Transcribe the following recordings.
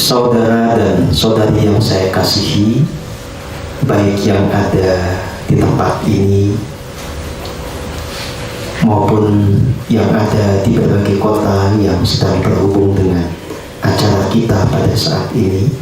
Saudara dan saudari yang saya kasihi, baik yang ada di tempat ini maupun yang ada di berbagai kota yang sedang berhubung dengan acara kita pada saat ini,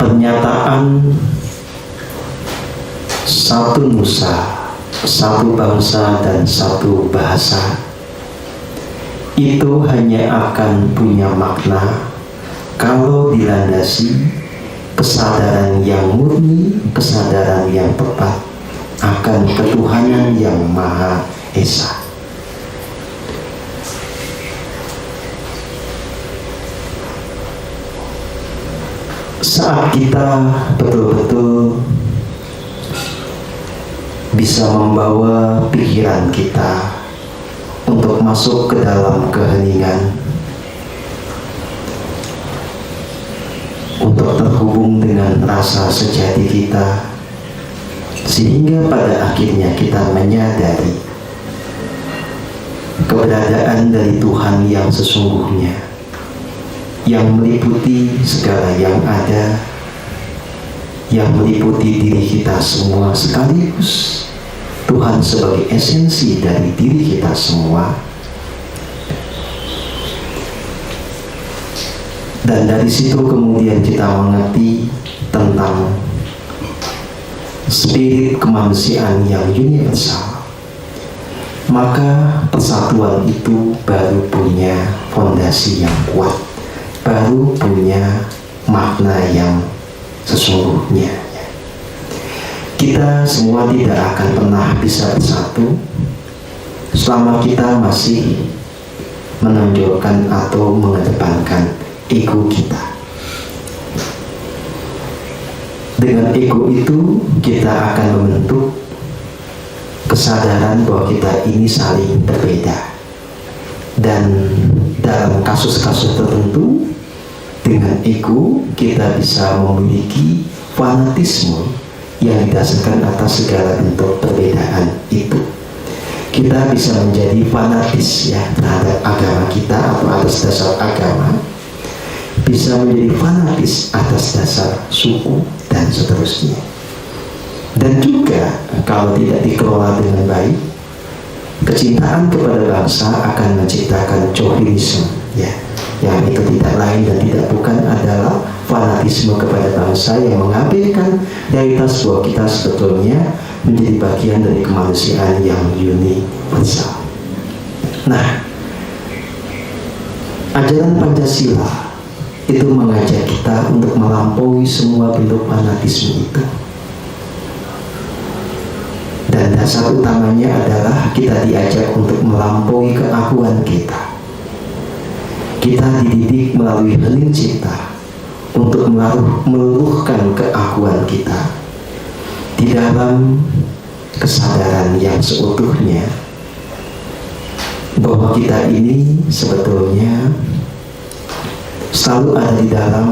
pernyataan satu nusa, satu bangsa dan satu bahasa itu hanya akan punya makna kalau dilandasi kesadaran yang murni, kesadaran yang tepat akan ketuhanan yang Maha Esa. Saat kita betul-betul bisa membawa pikiran kita untuk masuk ke dalam keheningan, untuk terhubung dengan rasa sejati kita, sehingga pada akhirnya kita menyadari keberadaan dari Tuhan yang sesungguhnya, yang meliputi segala yang ada, yang meliputi diri kita semua sekaligus. Tuhan sebagai esensi dari diri kita semua. Dan dari situ kemudian kita mengerti tentang spirit kemanusiaan yang universal. Maka persatuan itu baru punya fondasi yang kuat, baru punya makna yang sesungguhnya. Kita semua tidak akan pernah bisa bersatu selama kita masih menonjolkan atau mengedepankan ego kita. Dengan ego itu kita akan membentuk kesadaran bahwa kita ini saling berbeda. Dan dalam kasus-kasus tertentu, dengan ego kita bisa memiliki fanatisme yang didasarkan atas segala bentuk perbedaan itu. Kita bisa menjadi fanatis ya terhadap agama kita atau atas dasar agama, bisa menjadi fanatis atas dasar suku dan seterusnya. Dan juga kalau tidak dikelola dengan baik, kecintaan kepada bangsa akan menciptakan chauvinisme ya, yang itu tidak lain dan tidak bukan adalah fanatisme kepada bangsa yang mengabaikan realitas bahwa kita sebetulnya menjadi bagian dari kemanusiaan yang universal. Nah, ajaran Pancasila itu mengajak kita untuk melampaui semua bentuk fanatisme itu. Dan dasar utamanya adalah kita diajak untuk melampaui keakuan kita. Kita dididik melalui hening cipta untuk meluruhkan keakuan kita di dalam kesadaran yang seutuhnya bahwa kita ini sebetulnya selalu ada di dalam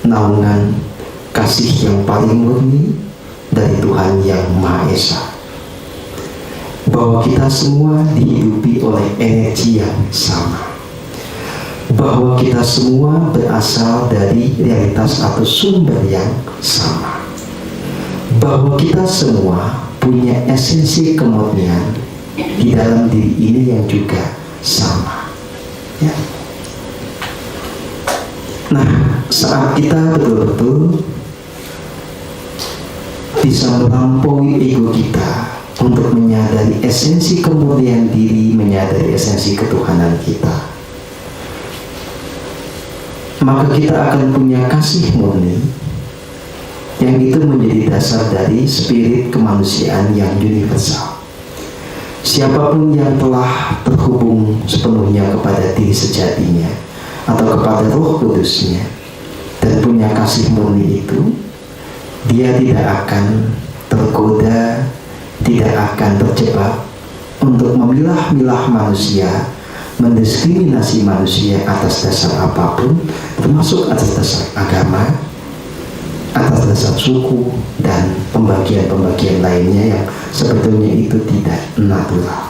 naungan kasih yang paling murni dari Tuhan yang Maha Esa. Bahwa kita semua dihidupi oleh energi yang sama. Bahwa kita semua berasal dari realitas atau sumber yang sama. Bahwa kita semua punya esensi kemurnian di dalam diri ini yang juga sama ya. Nah, saat kita betul-betul bisa melampaui ego kita untuk menyadari esensi kemurnian diri, menyadari esensi ketuhanan kita, maka kita akan punya kasih murni yang itu menjadi dasar dari spirit kemanusiaan yang universal. Siapapun yang telah terhubung sepenuhnya kepada diri sejatinya atau kepada Roh Kudusnya dan punya kasih murni itu, dia tidak akan tergoda, tidak akan terjebak untuk memilah-milah manusia, mendiskriminasi manusia atas dasar apapun, termasuk atas dasar agama, atas dasar suku, dan pembagian-pembagian lainnya yang sebetulnya itu tidak natural.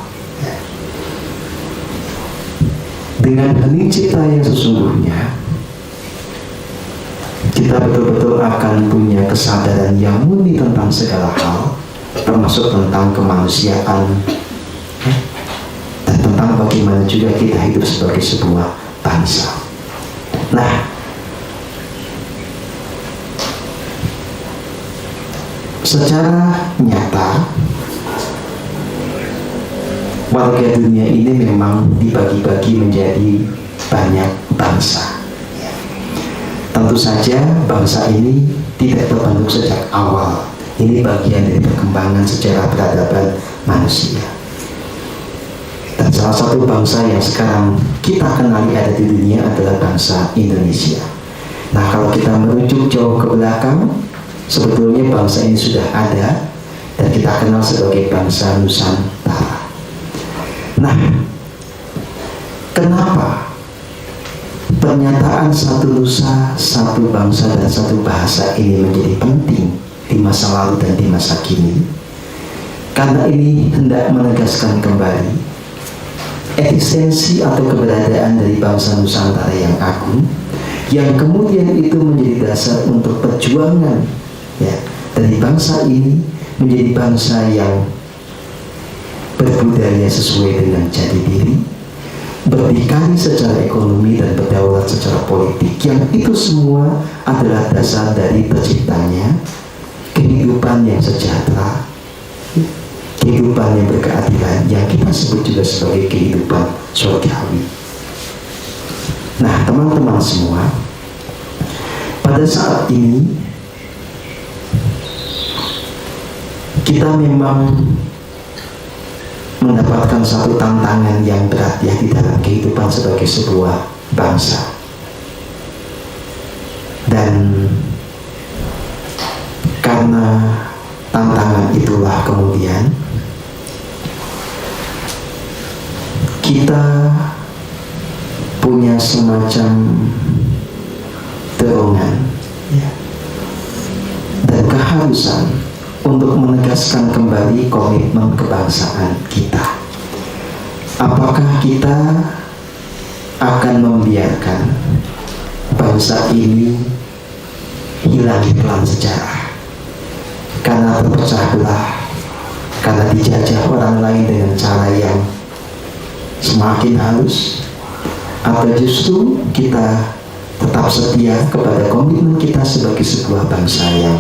Dengan hening cipta yang sesungguhnya, kita betul-betul akan punya kesadaran yang murni tentang segala hal, termasuk tentang kemanusiaan, dan tentang bagaimana juga kita hidup sebagai sebuah bangsa. Nah, secara nyata, warga dunia ini memang dibagi-bagi menjadi banyak bangsa. Tentu saja bangsa ini tidak terbentuk sejak awal. Ini bagian dari perkembangan sejarah peradaban manusia. Dan salah satu bangsa yang sekarang kita kenali ada di dunia adalah bangsa Indonesia. Nah, kalau kita merujuk jauh ke belakang, sebetulnya bangsa ini sudah ada dan kita kenal sebagai bangsa Nusantara. Nah, kenapa pernyataan satu nusa, satu bangsa, dan satu bahasa ini menjadi penting di masa lalu dan di masa kini? Karena ini hendak menegaskan kembali eksistensi atau keberadaan dari bangsa Nusantara yang agung, yang kemudian itu menjadi dasar untuk perjuangan dari bangsa ini menjadi bangsa yang berbudaya sesuai dengan jati diri, berdikari secara ekonomi dan berdaulat secara politik, yang itu semua adalah dasar dari terciptanya kehidupan yang sejahtera, kehidupan yang berkeadilan, yang kita sebut juga sebagai kehidupan surgawi. Nah, teman-teman semua, pada saat ini kita memang mendapatkan satu tantangan yang berat di dalam kehidupan sebagai sebuah bangsa. Dan karena tantangan itulah kemudian kita punya semacam dorongan dan keharusan untuk menegaskan kembali komitmen kebangsaan kita. Apakah kita akan membiarkan bangsa ini hilang di telan sejarah karena terpecah belah, karena dijajah orang lain dengan cara yang semakin halus, atau justru kita tetap setia kepada komitmen kita sebagai sebuah bangsa yang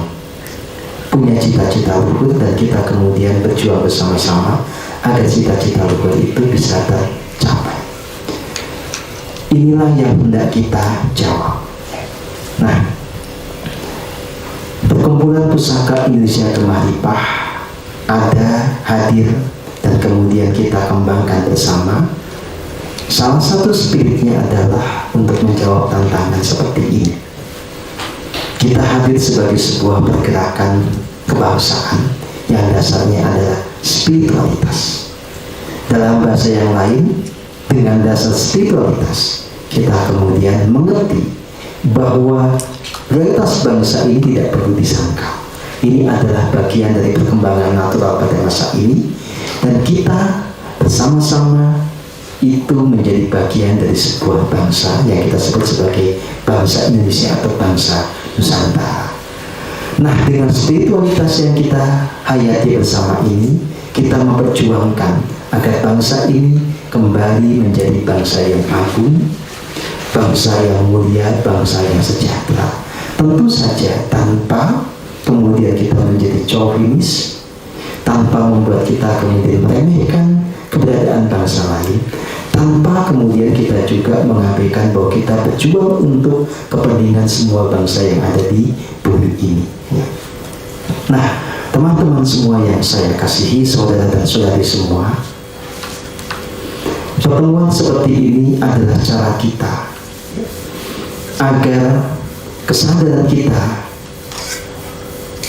punya cita-cita luhur, dan kita kemudian berjuang bersama-sama agar cita-cita luhur itu bisa tercapai. Inilah yang hendak kita jawab. Nah, Perkumpulan Pusaka Indonesia Kemah-Lipa ada, hadir, dan kemudian kita kembangkan bersama. Salah satu spiritnya adalah untuk menjawab tantangan seperti ini. Kita hadir sebagai sebuah pergerakan kebangsaan yang dasarnya adalah spiritualitas. Dalam bahasa yang lain, dengan dasar spiritualitas, kita kemudian mengerti bahwa realitas bangsa ini tidak perlu disangkal. Ini adalah bagian dari perkembangan natural pada masa ini, dan kita bersama-sama itu menjadi bagian dari sebuah bangsa yang kita sebut sebagai bangsa Indonesia atau bangsa Nusantara. Nah, dengan spiritualitas yang kita hayati bersama ini, kita memperjuangkan agar bangsa ini kembali menjadi bangsa yang agung, bangsa yang mulia, bangsa yang sejahtera. Tentu saja tanpa kemudian kita menjadi chauvinis, tanpa membuat kita kemudian meremehkan keberadaan bangsa lain, tanpa kemudian kita juga mengabaikan bahwa kita berjuang untuk kepentingan semua bangsa yang ada di bumi ini. Nah, teman-teman semua yang saya kasihi, saudara dan saudari semua, pertemuan seperti ini adalah cara kita agar kesadaran kita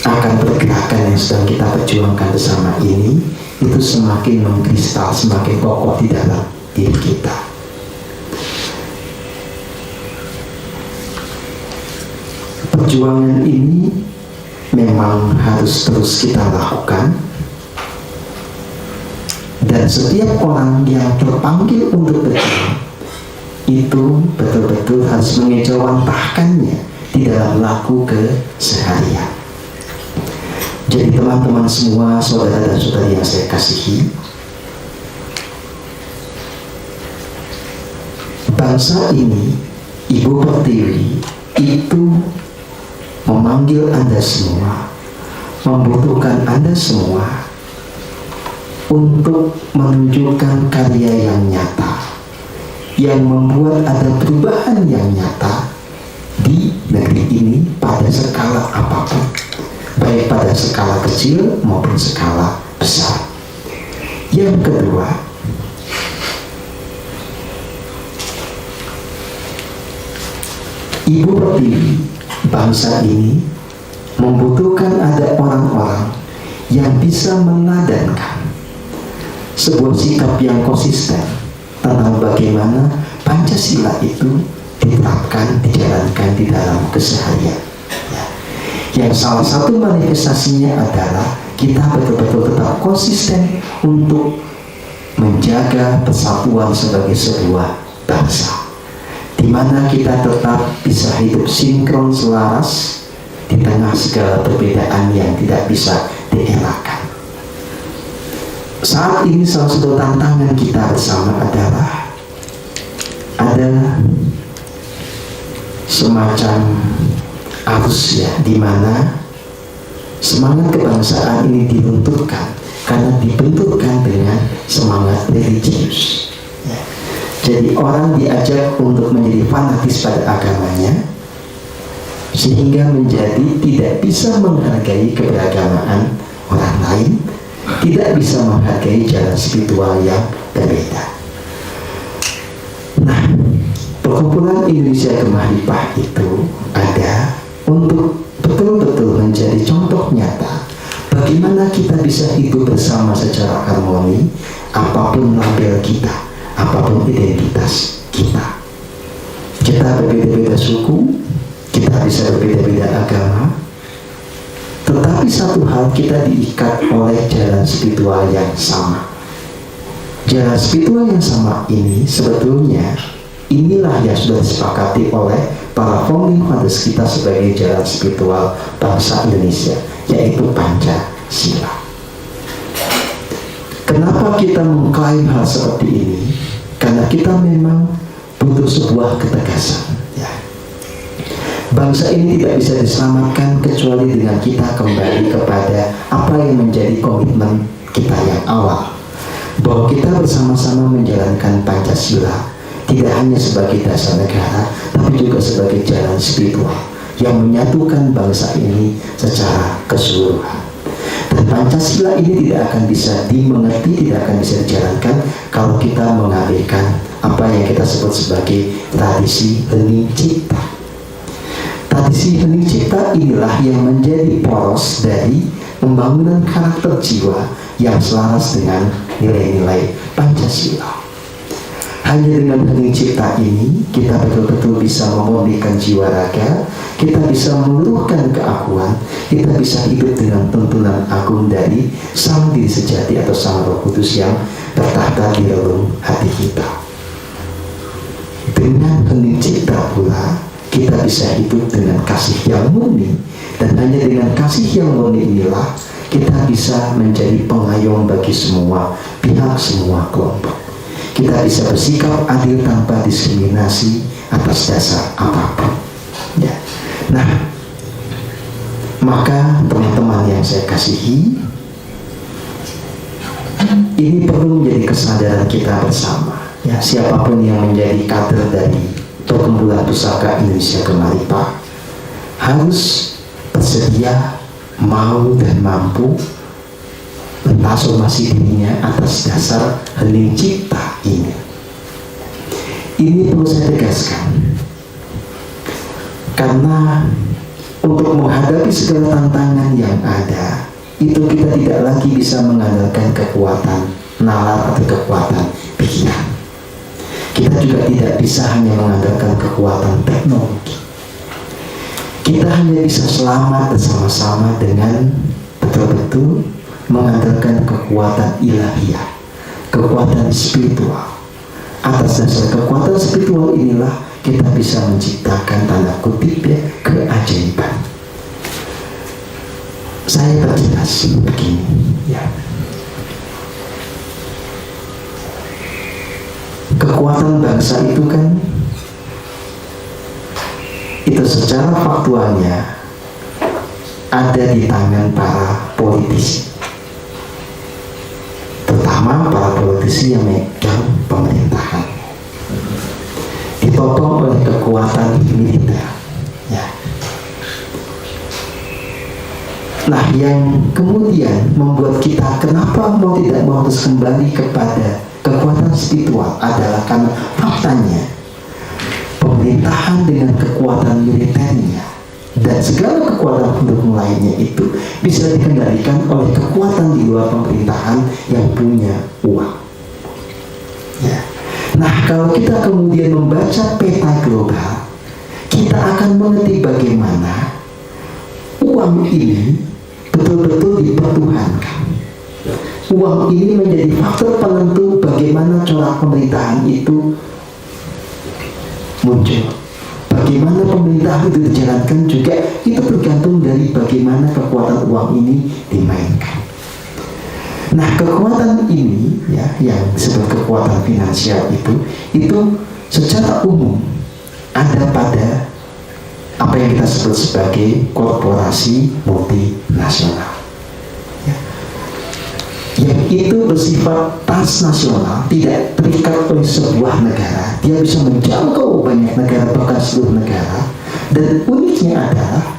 akan pergerakan yang sedang kita perjuangkan bersama ini itu semakin mengkristal, semakin kokoh di dalam diri kita. Perjuangan ini memang harus terus kita lakukan, dan setiap orang yang terpanggil untuk berjuang itu betul-betul harus mengejawantahkannya di dalam laku keseharian. Jadi teman-teman semua, saudara dan saudari yang saya kasihi, bangsa ini, Ibu Pertiwi, itu memanggil Anda semua, membutuhkan Anda semua untuk menunjukkan karya yang nyata, yang membuat ada perubahan yang nyata di negeri ini pada skala apapun, baik pada skala kecil maupun skala besar. Yang kedua, Ibu Pertiwi, bangsa ini membutuhkan ada orang-orang yang bisa menadankan sebuah sikap yang konsisten tentang bagaimana Pancasila itu diterapkan, dijalankan di dalam keseharian. Ya. Yang salah satu manifestasinya adalah kita betul-betul tetap konsisten untuk menjaga persatuan sebagai sebuah bangsa, di mana kita tetap bisa hidup sinkron selaras di tengah segala perbedaan yang tidak bisa dielakkan. Saat ini salah satu tantangan kita bersama adalah ada semacam arus, ya, di mana semangat kebangsaan ini dilunturkan karena dibenturkan dengan semangat religius. Ya. Jadi orang diajak untuk menjadi fanatis pada agamanya, sehingga menjadi tidak bisa menghargai keberagaman orang lain, tidak bisa menghargai jalan spiritual yang berbeda. Nah, perkumpulan Indonesia Gemah itu ada untuk betul-betul menjadi contoh nyata bagaimana kita bisa hidup bersama secara harmoni, apapun label kita, apapun identitas kita. Kita berbeda-beda suku, kita bisa berbeda-beda agama, tetapi satu hal, kita diikat oleh jalan spiritual yang sama. Jalan spiritual yang sama ini sebetulnya inilah yang sudah disepakati oleh para founding fathers kita sebagai jalan spiritual bangsa Indonesia, yaitu Pancasila. Kenapa kita mengklaim hal seperti ini? Karena kita memang butuh sebuah ketegasan. Ya. Bangsa ini tidak bisa diselamatkan kecuali dengan kita kembali kepada apa yang menjadi komitmen kita yang awal, bahwa kita bersama-sama menjalankan Pancasila tidak hanya sebagai dasar negara, tapi juga sebagai jalan spiritual yang menyatukan bangsa ini secara keseluruhan. Dan Pancasila ini tidak akan bisa dimengerti, tidak akan bisa dijalankan kalau kita mengabaikan apa yang kita sebut sebagai tradisi hening cipta. Tradisi hening cipta inilah yang menjadi poros dari pembangunan karakter jiwa yang selaras dengan nilai-nilai Pancasila. Hanya dengan hening cipta ini kita betul-betul bisa memurnikan jiwa raga, kita bisa meluruhkan keakuan, kita bisa hidup dengan tuntunan agung dari Sang Diri Sejati atau Sang Roh Kudus yang bertahta di relung hati kita. Dengan hening cipta pula kita bisa hidup dengan kasih yang murni, dan hanya dengan kasih yang murni inilah kita bisa menjadi pengayom bagi semua pihak, semua kelompok. Kita bisa bersikap adil tanpa diskriminasi atas dasar apapun. Ya. Nah, maka teman-teman yang saya kasihi, ini perlu menjadi kesadaran kita bersama. Ya, siapapun yang menjadi kader dari Perkumpulan Pusaka Indonesia Gemah harus bersedia, mau dan mampu mentransformasi dirinya atas dasar hening cipta ini. Ini perlu saya tegaskan, karena untuk menghadapi segala tantangan yang ada, itu kita tidak lagi bisa mengandalkan kekuatan nalar atau kekuatan pikiran. Kita juga tidak bisa hanya mengandalkan kekuatan teknologi. Kita hanya bisa selamat bersama-sama dengan betul-betul mengandalkan kekuatan ilahiyah, kekuatan spiritual, Atas dasar kekuatan spiritual inilah kita bisa menciptakan tanda kutip ya keajaiban. Saya perjelas begini ya. Kekuatan bangsa itu kan itu secara faktualnya ada di tangan para politisi, terutama para politisi yang megang pemerintahan, ditopang oleh kekuatan militer ya. Nah, yang kemudian membuat kita kenapa mau tidak mau terus kembali kepada kekuatan spiritual adalah karena faktanya pemerintahan dengan kekuatan militernya dan segala kekuatan pendukung lainnya itu bisa dikendalikan oleh kekuatan di luar pemerintahan yang punya uang ya. Nah, kalau kita kemudian membaca peta global, kita akan mengerti bagaimana uang ini betul-betul dipertuhankan. Uang ini menjadi faktor penentu bagaimana corak pemerintahan itu muncul. Bagaimana pemerintahan itu dijalankan juga itu tergantung dari bagaimana kekuatan uang ini dimainkan. Nah, kekuatan ini ya, yang disebut kekuatan finansial itu secara umum ada pada apa yang kita sebut sebagai korporasi multinasional. Yang itu bersifat transnasional, tidak terikat oleh sebuah negara. Dia bisa menjangkau banyak negara, bahkan seluruh negara. Dan uniknya adalah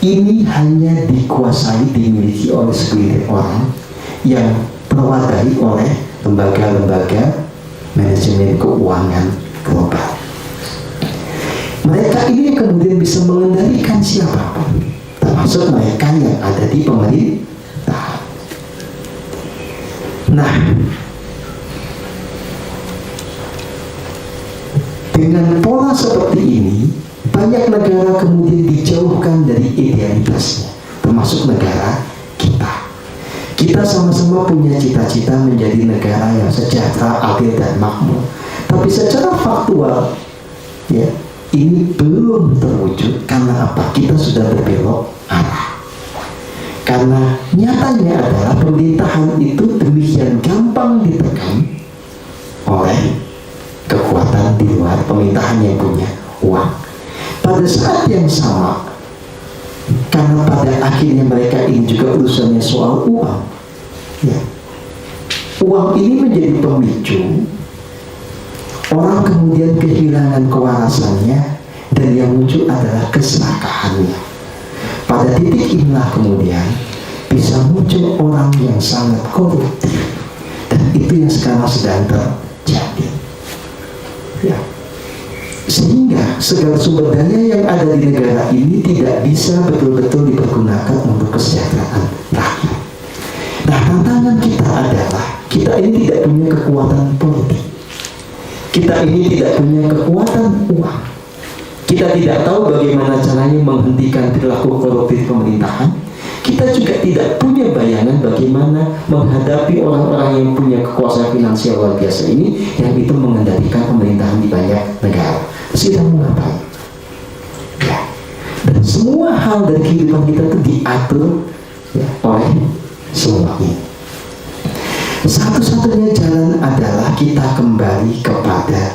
ini hanya dikuasai, dimiliki oleh segelintir orang yang terwadahi oleh lembaga-lembaga manajemen keuangan global. Mereka ini kemudian bisa mengendalikan siapapun, termasuk mereka yang ada di pemerintahan. Nah, dengan pola seperti ini, banyak negara kemudian dijauhkan dari idealitasnya, termasuk negara kita. Kita sama-sama punya cita-cita menjadi negara yang sejahtera, adil, dan makmur. Tapi secara faktual, ya, ini belum terwujud. Karena apa? Kita sudah berbelok arah. Karena nyatanya adalah pemerintahan itu demikian gampang ditekan oleh kekuatan di luar pemerintahan yang punya uang. Pada saat yang sama, karena pada akhirnya mereka ini juga urusannya soal uang ya. Uang ini menjadi pemicu orang kemudian kehilangan kewarasannya, dan yang muncul adalah keserakahannya. Pada titik inilah kemudian bisa muncul orang yang sangat koruptif, dan itu yang sekarang sedang terjadi ya. Sehingga segala sumber daya yang ada di negara ini tidak bisa betul-betul dipergunakan untuk kesejahteraan rakyat. Nah, tantangan kita adalah kita ini tidak punya kekuatan politik, kita ini tidak punya kekuatan uang. Kita tidak tahu bagaimana caranya menghentikan perilaku koruptif pemerintahan. Kita juga tidak punya bayangan bagaimana menghadapi orang-orang yang punya kekuasaan finansial luar biasa ini, yang itu mengendalikan pemerintahan di banyak negara. Sedang mengapain? Ya. Dan semua hal dari kehidupan kita itu diatur ya, oleh semua ini. Satu-satunya jalan adalah kita kembali kepada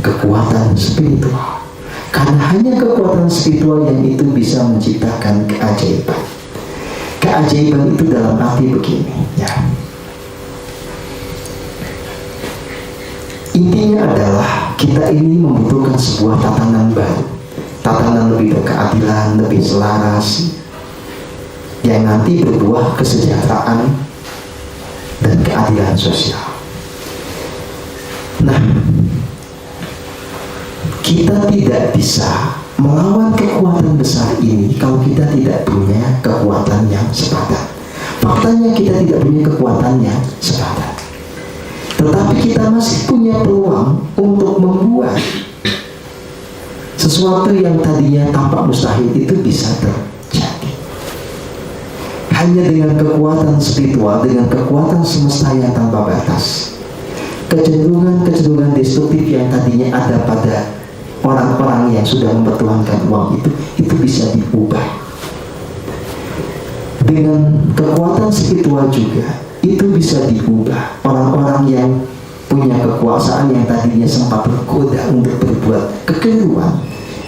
kekuatan spiritual. Karena hanya kekuatan spiritual yang itu bisa menciptakan keajaiban. Keajaiban itu dalam arti begini ya. Intinya adalah kita ini membutuhkan sebuah tatanan baru, tatanan lebih berkeadilan, lebih selaras, yang nanti berbuah kesejahteraan dan keadilan sosial. Nah, kita tidak bisa melawan kekuatan besar ini kalau kita tidak punya kekuatan yang sepadan. Faktanya kita tidak punya kekuatan yang sepadan. Tetapi kita masih punya peluang untuk membuat sesuatu yang tadinya tampak mustahil itu bisa terjadi. Hanya dengan kekuatan spiritual, dengan kekuatan semesta yang tanpa batas, kecenderungan destruktif yang tadinya ada pada orang-orang yang sudah mempertuhankan uang itu bisa diubah. Dengan kekuatan spiritual juga itu bisa diubah. Orang-orang yang punya kekuasaan yang tadinya sempat tergoda untuk berbuat kekeliruan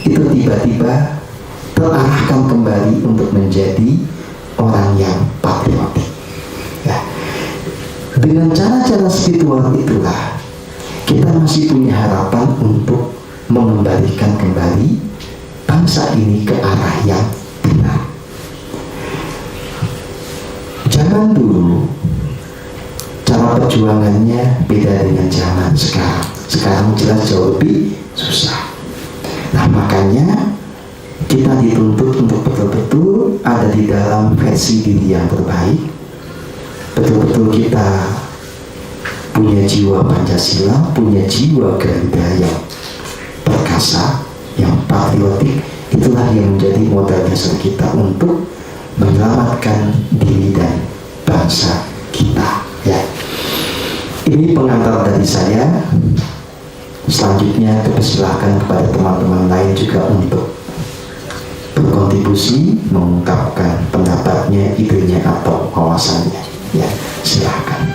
itu tiba-tiba terarahkan kembali untuk menjadi orang yang patriotik. Ya. Dengan cara-cara spiritual itulah kita masih punya harapan untuk mengembalikan kembali bangsa ini ke arah yang benar. Zaman dulu cara perjuangannya beda dengan zaman sekarang. Sekarang jelas jauh lebih susah. Nah, makanya kita dituntut untuk betul-betul ada di dalam versi diri yang terbaik. Betul-betul kita punya jiwa Pancasila, punya jiwa Garuda yang perkasa, yang patriotik. Itulah yang menjadi modal dasar kita untuk menyelamatkan diri dan bangsa kita. Ya. Ini pengantar dari saya. Selanjutnya dipersilahkan kepada teman-teman lain juga untuk berkontribusi, mengungkapkan pendapatnya, idenya atau wawasannya. Ya, silahkan.